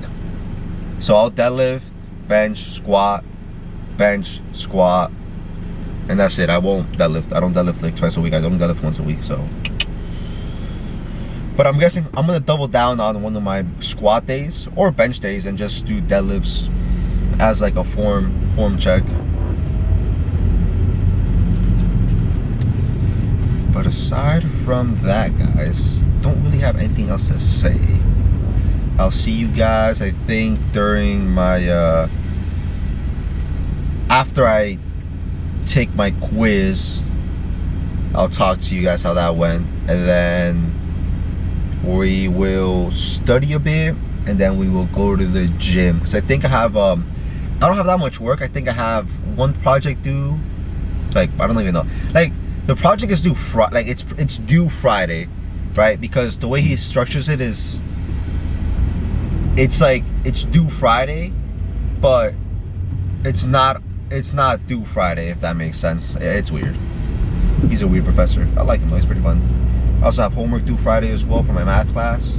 So I'll deadlift, bench, squat, bench, squat, and that's it. I won't deadlift. I don't deadlift like twice a week. I only deadlift once a week, so. But I'm guessing I'm gonna double down on one of my squat days or bench days and just do deadlifts as like a form check. But aside from that, guys, don't really have anything else to say. I'll see you guys, I think, during my after I take my quiz. I'll talk to you guys how that went, and then we will study a bit, and then we will go to the gym. Because I think I have I don't have that much work. I think I have one project due, like, I don't even know, like the project is due it's due Friday, right? Because the way he structures it is, it's like it's due Friday, but it's not due Friday, if that makes sense. It's weird. He's a weird professor. I like him though, he's pretty fun. I also have homework due Friday as well for my math class.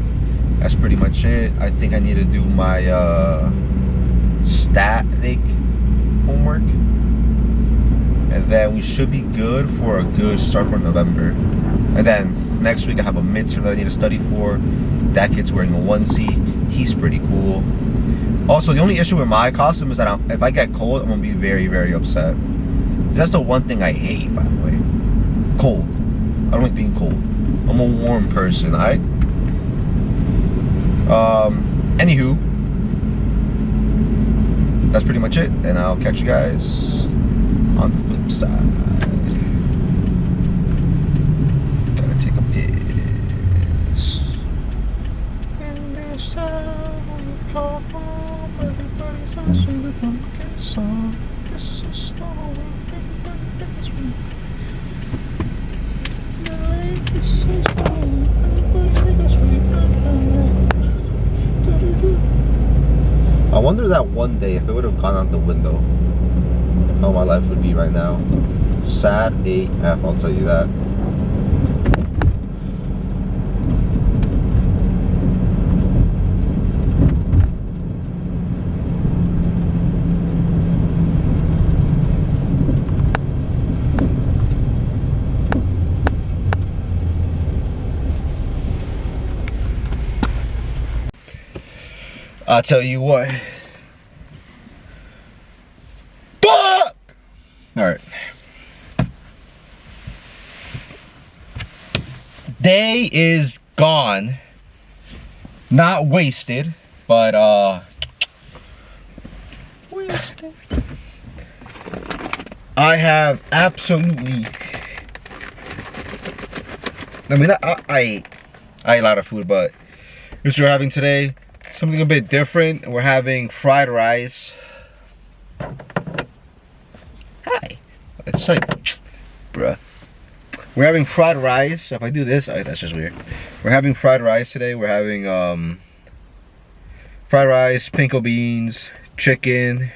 That's pretty much it. I think I need to do my static homework, and then we should be good for a good start for November. And then next week I have a midterm that I need to study for. That kid's wearing a onesie. He's pretty cool. Also, the only issue with my costume is that if I get cold, I'm gonna be very, very upset. That's the one thing I hate, by the way. Cold. I don't like being cold. I'm a warm person, alright? Anywho, that's pretty much it, and I'll catch you guys on the flip side. Gotta take a piss. And there's a call home, everybody's on the pumpkin song. This is a song, everybody's me. This is a song, everybody's me. I wonder that one day if it would have gone out the window, how my life would be right now. Sad AF, I'll tell you that. I'll tell you what. Fuck! Alright. Day is gone. Not wasted, but wasted. I have absolutely, I mean, I ate a lot of food, but this we're having today something a bit different. We're having fried rice. Hi. It's like, bruh. We're having fried rice. If I do this, oh, that's just weird. We're having fried rice today. We're having fried rice, pinko beans, chicken,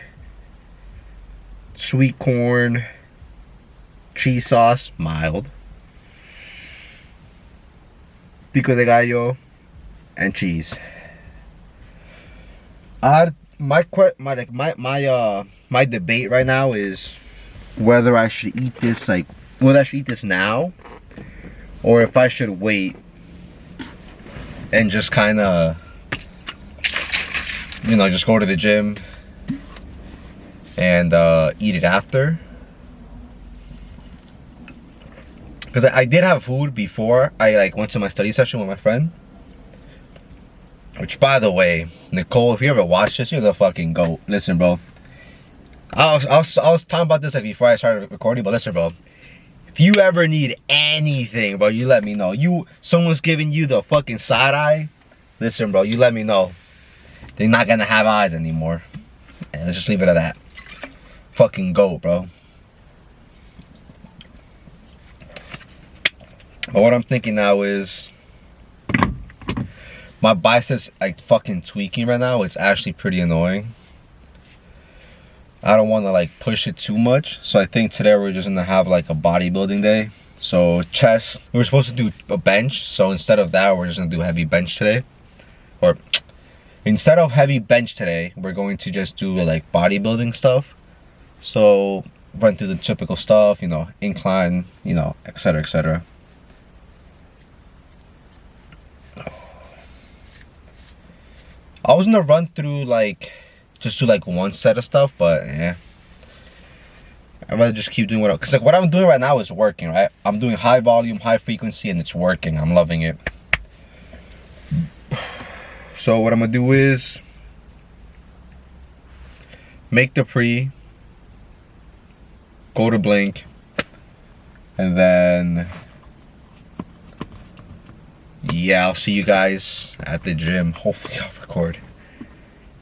sweet corn, cheese sauce, mild, pico de gallo, and cheese. My debate right now is whether I should eat this, like, whether I should eat this now, or if I should wait and just kind of, you know, just go to the gym and eat it after. Because I did have food before I like went to my study session with my friend. Which, by the way, Nicole, if you ever watch this, you're the fucking GOAT. Listen, bro. I was talking about this like before I started recording, but listen, bro. If you ever need anything, bro, you let me know. Someone's giving you the fucking side eye. Listen, bro, you let me know. They're not gonna have eyes anymore. And let's just leave it at that. Fucking GOAT, bro. But what I'm thinking now is, my biceps like fucking tweaking right now. It's actually pretty annoying. I don't want to like push it too much. So I think today we're just gonna have like a bodybuilding day. So chest, we were supposed to do a bench. So instead of that, we're just gonna do heavy bench today. Or instead of heavy bench today, we're going to just do like bodybuilding stuff. So run through the typical stuff, you know, incline, you know, etc., etc. I was gonna run through like just do like one set of stuff, but yeah, I'd rather just keep doing because like what I'm doing right now is working, right? I'm doing high volume, high frequency, and it's working. I'm loving it. So what I'm gonna do is make the pre, go to blink, and then yeah, I'll see you guys at the gym. Hopefully I'll record,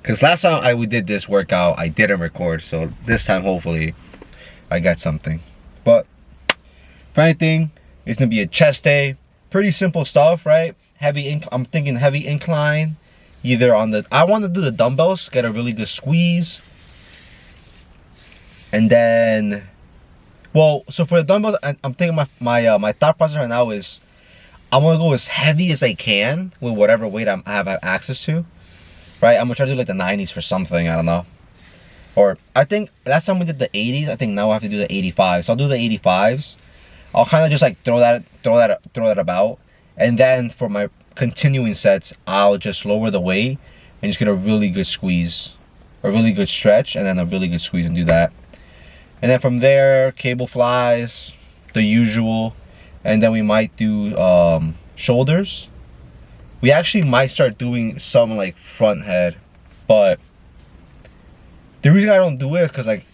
because last time we did this workout I didn't record, so this time hopefully I got something. But for anything, it's gonna be a chest day. Pretty simple stuff, right? I'm thinking heavy incline, either on the, I want to do the dumbbells, get a really good squeeze. And then, well, so for the dumbbells, I'm thinking my thought process right now is I'm gonna go as heavy as I can with whatever weight I have access to, right? I'm gonna try to do like the 90s for something, I don't know. Or I think last time we did the 80s, I think now I have to do the 85s. So I'll do the 85s. I'll kind of just like throw that about, and then for my continuing sets, I'll just lower the weight and just get a really good squeeze, a really good stretch, and then a really good squeeze and do that. And then from there, cable flies, the usual, and then we might do shoulders. We actually might start doing some like front head, but the reason I don't do it is because like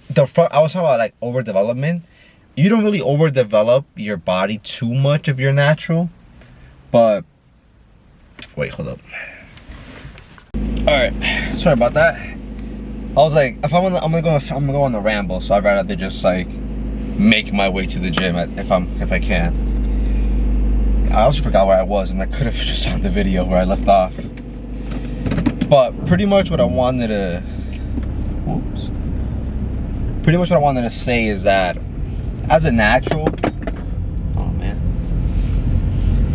the front, I was talking about like overdevelopment. You don't really overdevelop your body too much if you're natural, but wait, hold up. All right, sorry about that. I was like, if I'm gonna go on a ramble, so I'd rather just like make my way to the gym if I can. I also forgot where I was, and I could have just on the video where I left off. But pretty much what I wanted to, pretty much what I wanted to say is that as a natural, oh man,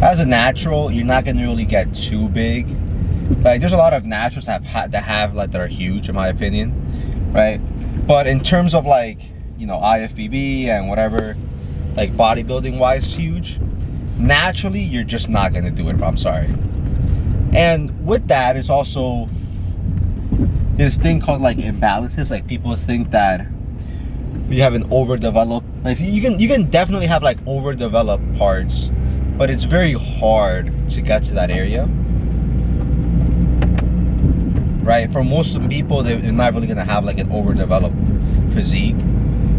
as a natural, you're not gonna really get too big. Like there's a lot of naturals that have like that are huge in my opinion, right? But in terms of like, you know, IFBB and whatever, like bodybuilding wise huge, naturally you're just not gonna do it. I'm sorry. And with that is also this thing called like imbalances. Like people think that you have an overdeveloped, like you can definitely have like overdeveloped parts, but it's very hard to get to that area. Right, for most people, they're not really gonna have like an overdeveloped physique.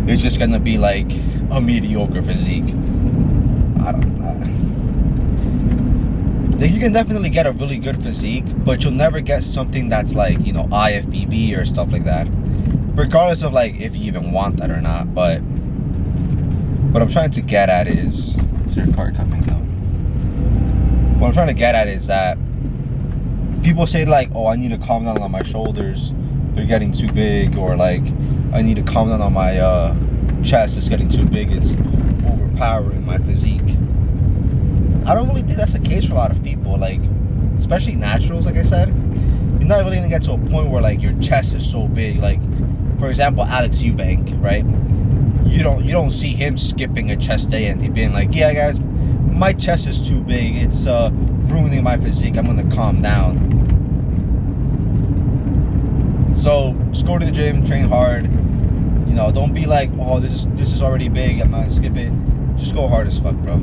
It's just gonna be like a mediocre physique. I don't know. You can definitely get a really good physique, but you'll never get something that's like, you know, IFBB or stuff like that. Regardless of like if you even want that or not. But what I'm trying to get at is your car coming out. What I'm trying to get at is that people say like, oh, I need to calm down on my shoulders, they're getting too big, or like I need to calm down on my chest, it's getting too big, it's overpowering my physique. I don't really think that's the case for a lot of people, like especially naturals. Like I said, you're not really gonna get to a point where like your chest is so big. Like for example, Alex Eubank, right? You don't see him skipping a chest day and being like, yeah guys, my chest is too big, it's ruining my physique, I'm gonna calm down. So just go to the gym, train hard. You know, don't be like, oh, this is already big, I'm gonna skip it. Just go hard as fuck, bro.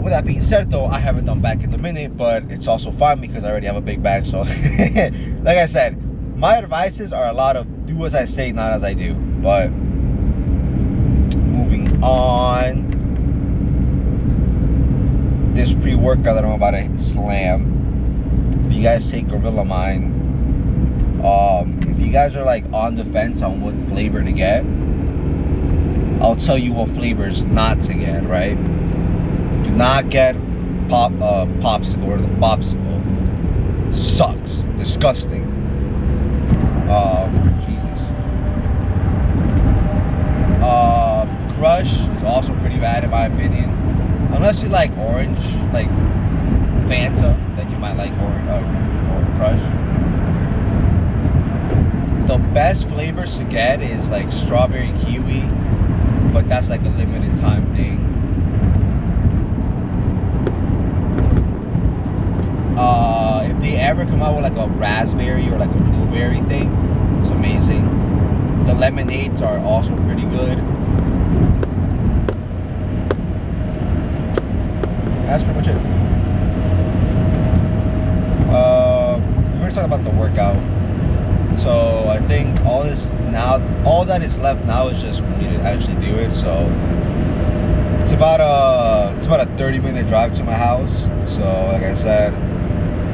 With that being said though, I haven't done back in the minute, but it's also fine because I already have a big bag. So like I said, my advices are a lot of do as I say, not as I do. But moving on, this pre-workout that I'm about to slam, if you guys take Gorilla Mind, if you guys are like on the fence on what flavor to get, I'll tell you what flavors not to get, right? Do not get popsicle, or the popsicle sucks, disgusting. Jesus. Crush is also pretty bad in my opinion, unless you like orange, like Fanta, then you might like orange or Crush. the best flavors to get is like strawberry kiwi, but that's like a limited time thing. If they ever come out with like a raspberry or like a blueberry thing, it's amazing. The lemonades are also pretty good. That's pretty much it. We're gonna talk about the workout. So I think all that is left now is just for me to actually do it. So it's about a 30-minute drive to my house. So like I said,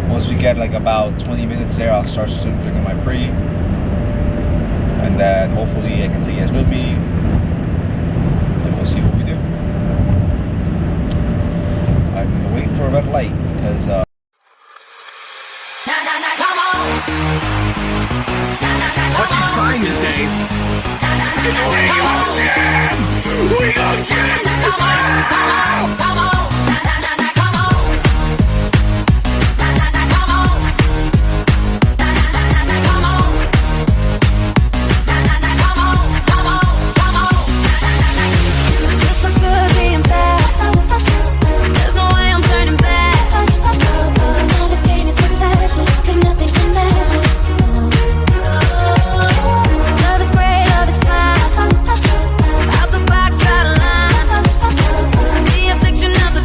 once we get like about 20 minutes there, I'll start drinking my pre, and then hopefully I can take you guys with me, and we'll see what we do. I'm gonna wait for a red light because What she's trying to say is we gon' jam! We gon' jam! Come on! Come on! The affliction of the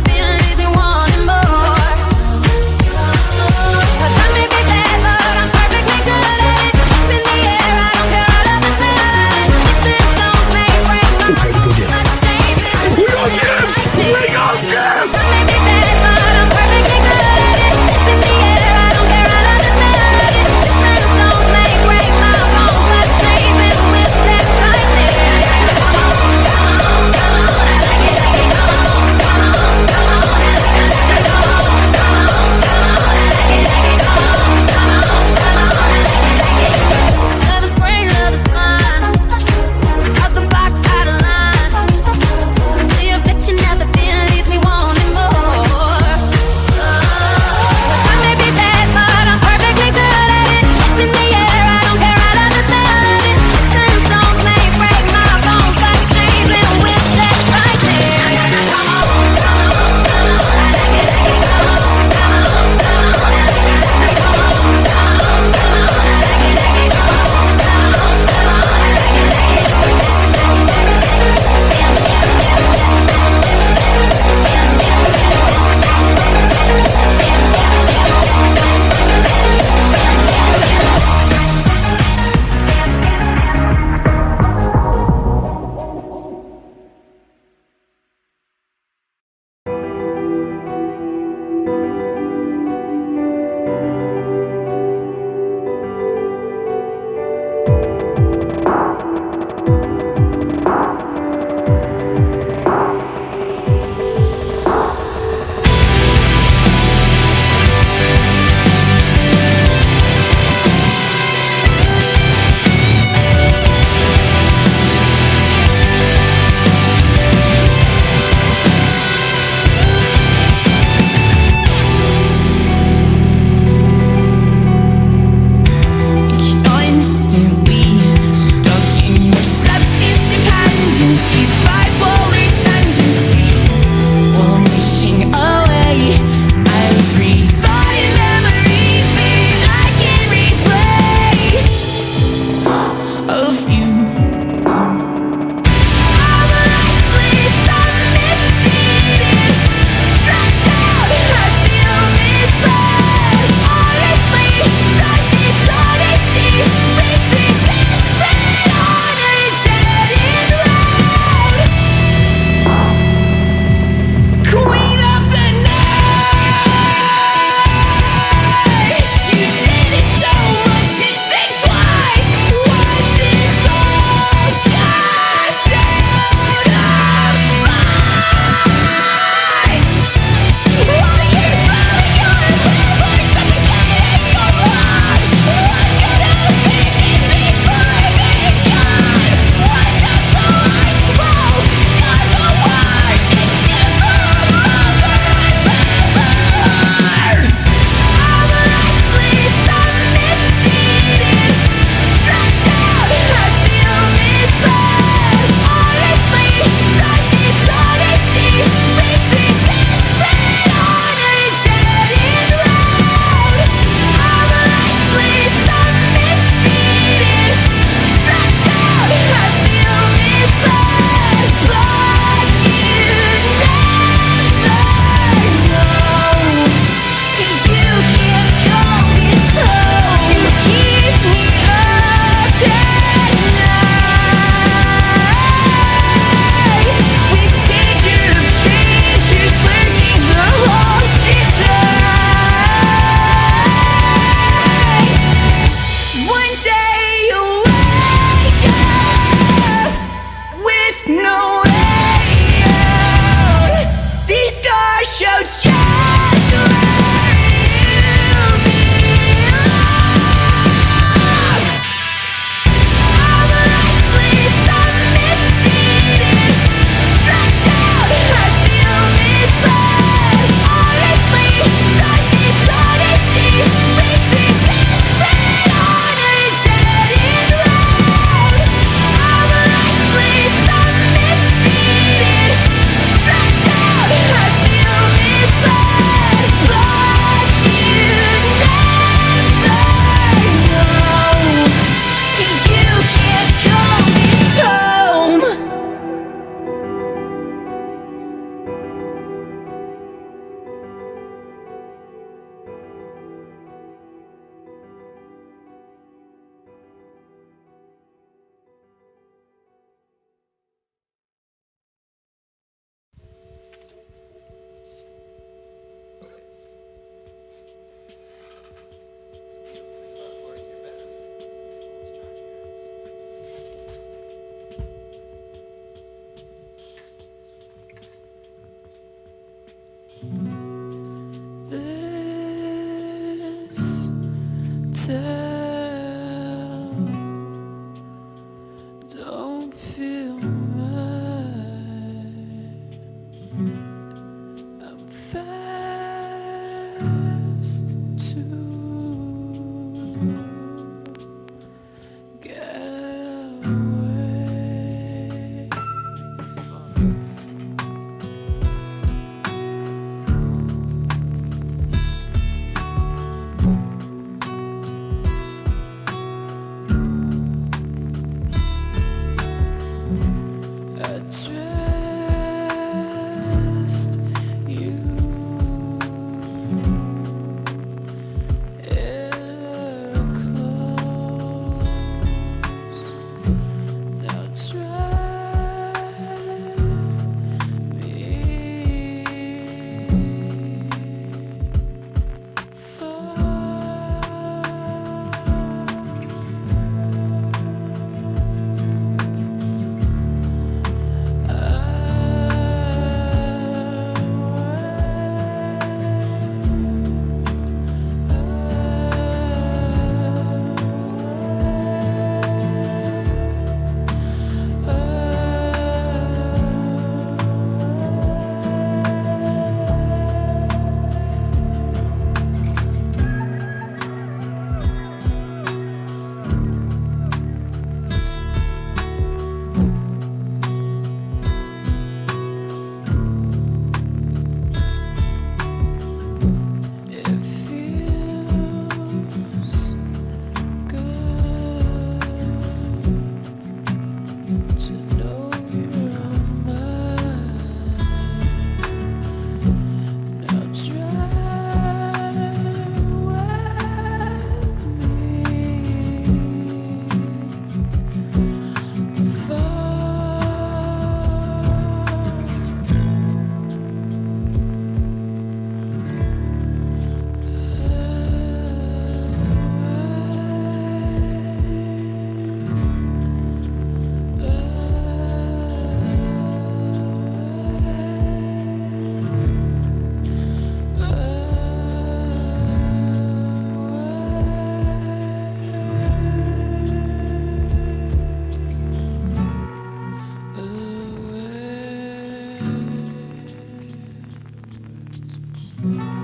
awake.